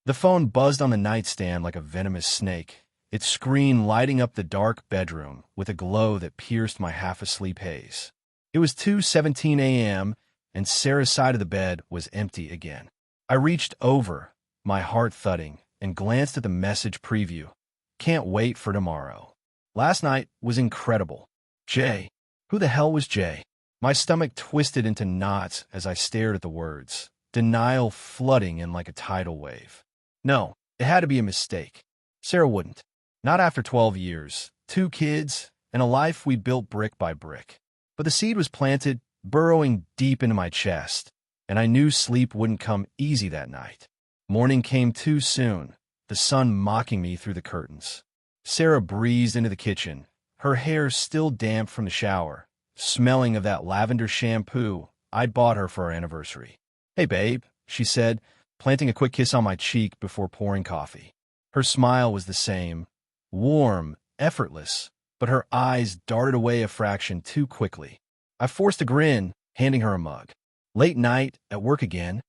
The phone buzzed on the nightstand like a venomous snake, its screen lighting up the dark bedroom with a glow that pierced my half-asleep haze. It was 2:17 a.m., and Sarah's side of the bed was empty again. I reached over, my heart thudding, and glanced at the message preview. Can't wait for tomorrow. Last night was incredible. Jay. Who the hell was Jay? My stomach twisted into knots as I stared at the words, denial flooding in like a tidal wave. No, it had to be a mistake. Sarah wouldn't. Not after 12 years, 2 kids, and a life we built brick by brick. But the seed was planted, burrowing deep into my chest, and I knew sleep wouldn't come easy that night. Morning came too soon, the sun mocking me through the curtains. Sarah breezed into the kitchen, her hair still damp from the shower, smelling of that lavender shampoo I'd bought her for our anniversary. "Hey, babe," she said, planting a quick kiss on my cheek before pouring coffee. Her smile was the same, warm, effortless, but her eyes darted away a fraction too quickly. I forced a grin, handing her a mug. "Late night, at work again?"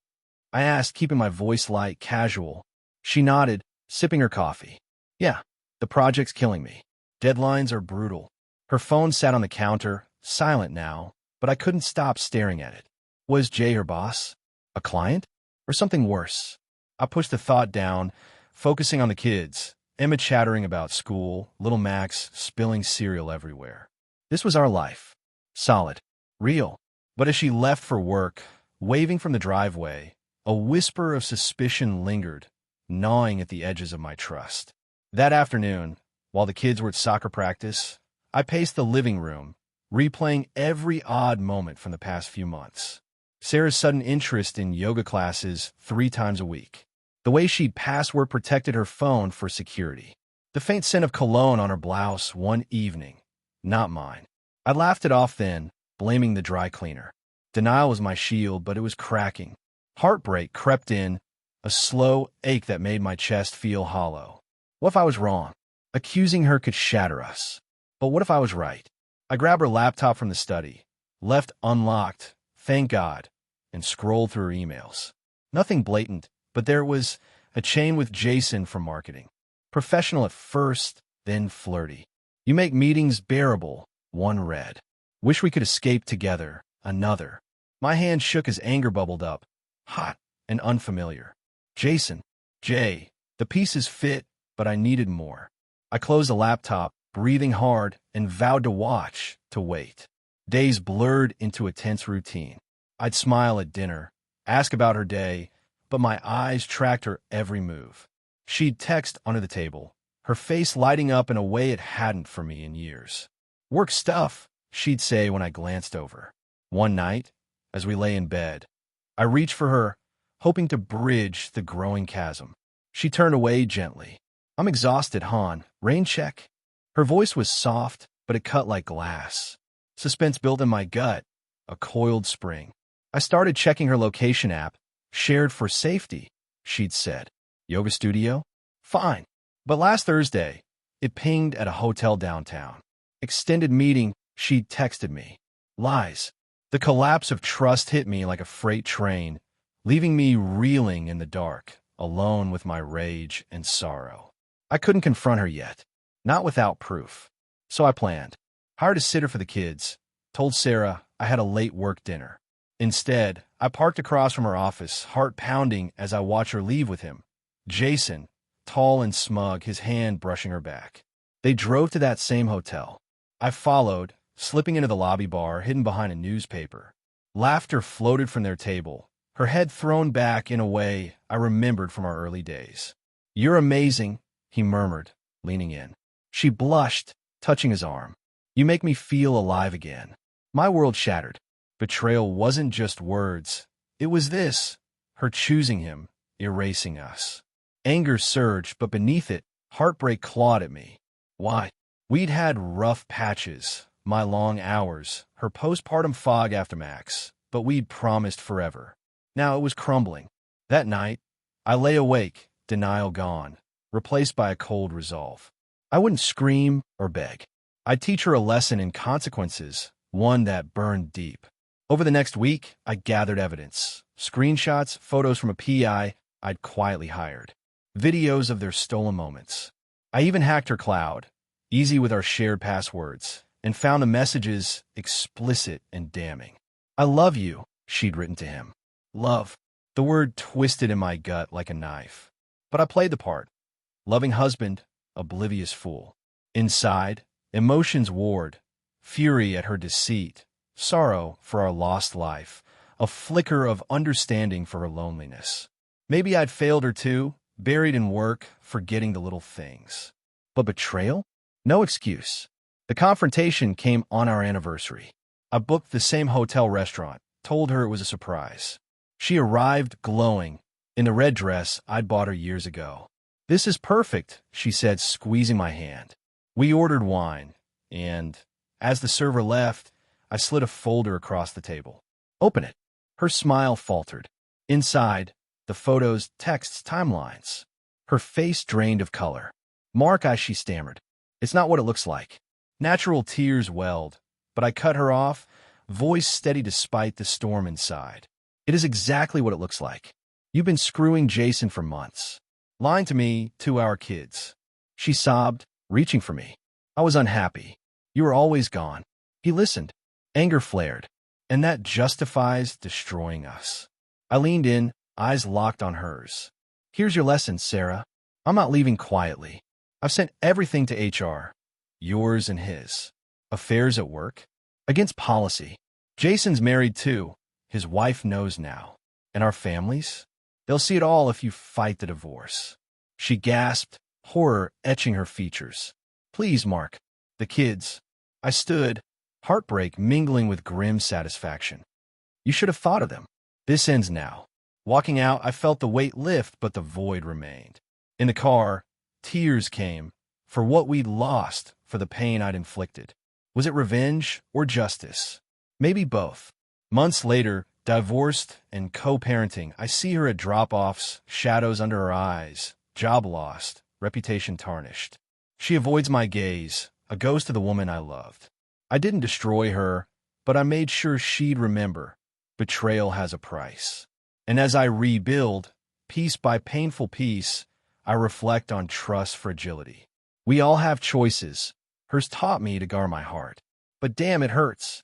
I asked, keeping my voice light, casual. She nodded, sipping her coffee. "Yeah, the project's killing me. Deadlines are brutal." Her phone sat on the counter, silent now, but I couldn't stop staring at it. Was Jay her boss? A client? Or something worse? I pushed the thought down, focusing on the kids, Emma chattering about school, little Max spilling cereal everywhere. This was our life. Solid. Real. But as she left for work, waving from the driveway, a whisper of suspicion lingered, gnawing at the edges of my trust. That afternoon, while the kids were at soccer practice, I paced the living room, replaying every odd moment from the past few months. Sarah's sudden interest in yoga classes 3 times a week. The way she'd password protected her phone for security. The faint scent of cologne on her blouse one evening. Not mine. I laughed it off then, blaming the dry cleaner. Denial was my shield, but it was cracking. Heartbreak crept in, a slow ache that made my chest feel hollow. What if I was wrong? Accusing her could shatter us. But what if I was right? I grabbed her laptop from the study, left unlocked, thank God, and scrolled through her emails. Nothing blatant, but there was a chain with Jason from marketing. Professional at first, then flirty. "You make meetings bearable," one read. "Wish we could escape together," another. My hand shook as anger bubbled up, hot and unfamiliar. Jason. Jay. The pieces fit, but I needed more. I closed the laptop, breathing hard, and vowed to watch, to wait. Days blurred into a tense routine. I'd smile at dinner, ask about her day, but my eyes tracked her every move. She'd text under the table, her face lighting up in a way it hadn't for me in years. "Work stuff," she'd say when I glanced over. One night, as we lay in bed, I reached for her, hoping to bridge the growing chasm. She turned away gently. "I'm exhausted, hon. Rain check?" Her voice was soft, but it cut like glass. Suspense built in my gut, a coiled spring. I started checking her location app, shared for safety, she'd said. Yoga studio? Fine. But last Thursday, it pinged at a hotel downtown. Extended meeting, she'd texted me. Lies. The collapse of trust hit me like a freight train, leaving me reeling in the dark, alone with my rage and sorrow. I couldn't confront her yet, not without proof. So I planned. Hired a sitter for the kids. Told Sarah I had a late work dinner. Instead, I parked across from her office, heart pounding as I watched her leave with him. Jason, tall and smug, his hand brushing her back. They drove to that same hotel. I followed, slipping into the lobby bar, hidden behind a newspaper. Laughter floated from their table, her head thrown back in a way I remembered from our early days. "You're amazing," he murmured, leaning in. She blushed, touching his arm. "You make me feel alive again." My world shattered. Betrayal wasn't just words. It was this, her choosing him, erasing us. Anger surged, but beneath it, heartbreak clawed at me. Why? We'd had rough patches, my long hours, her postpartum fog after Max, but we'd promised forever. Now it was crumbling. That night, I lay awake, denial gone, replaced by a cold resolve. I wouldn't scream or beg. I'd teach her a lesson in consequences, one that burned deep. Over the next week, I gathered evidence, screenshots, photos from a PI I'd quietly hired. videos of their stolen moments. I even hacked her cloud, easy with our shared passwords, and found the messages explicit and damning. "I love you," she'd written to him. Love. The word twisted in my gut like a knife. But I played the part. Loving husband, oblivious fool. Inside, emotions warred, fury at her deceit, sorrow for our lost life, a flicker of understanding for her loneliness. Maybe I'd failed her too, buried in work, forgetting the little things. But betrayal? No excuse. The confrontation came on our anniversary. I booked the same hotel restaurant, told her it was a surprise. She arrived glowing, in the red dress I'd bought her years ago. "This is perfect," she said, squeezing my hand. We ordered wine, and, as the server left, I slid a folder across the table. "Open it." Her smile faltered. Inside, the photos, texts, timelines. Her face drained of color. "Mark," she stammered. "It's not what it looks like." Natural tears welled, but I cut her off, voice steady despite the storm inside. "It is exactly what it looks like. You've been screwing Jason for months. Lying to me, to our kids." She sobbed, reaching for me. I was unhappy. "You were always gone." He listened. Anger flared. "And that justifies destroying us." I leaned in, eyes locked on hers. "Here's your lesson, Sarah. I'm not leaving quietly. I've sent everything to HR. Yours and his. Affairs at work. Against policy. Jason's married too. His wife knows now. And our families? They'll see it all if you fight the divorce." She gasped, horror etching her features. "Please, Mark. The kids." I stood, heartbreak mingling with grim satisfaction. "You should have thought of them. This ends now." Walking out, I felt the weight lift, but the void remained. In the car, tears came, for what we'd lost, for the pain I'd inflicted. Was it revenge or justice? Maybe both. Months later, divorced and co-parenting, I see her at drop-offs, shadows under her eyes, job lost, reputation tarnished. She avoids my gaze, a ghost of the woman I loved. I didn't destroy her, but I made sure she'd remember. Betrayal has a price. And as I rebuild, piece by painful piece, I reflect on trust fragility. We all have choices. Hers taught me to guard my heart. But damn, it hurts.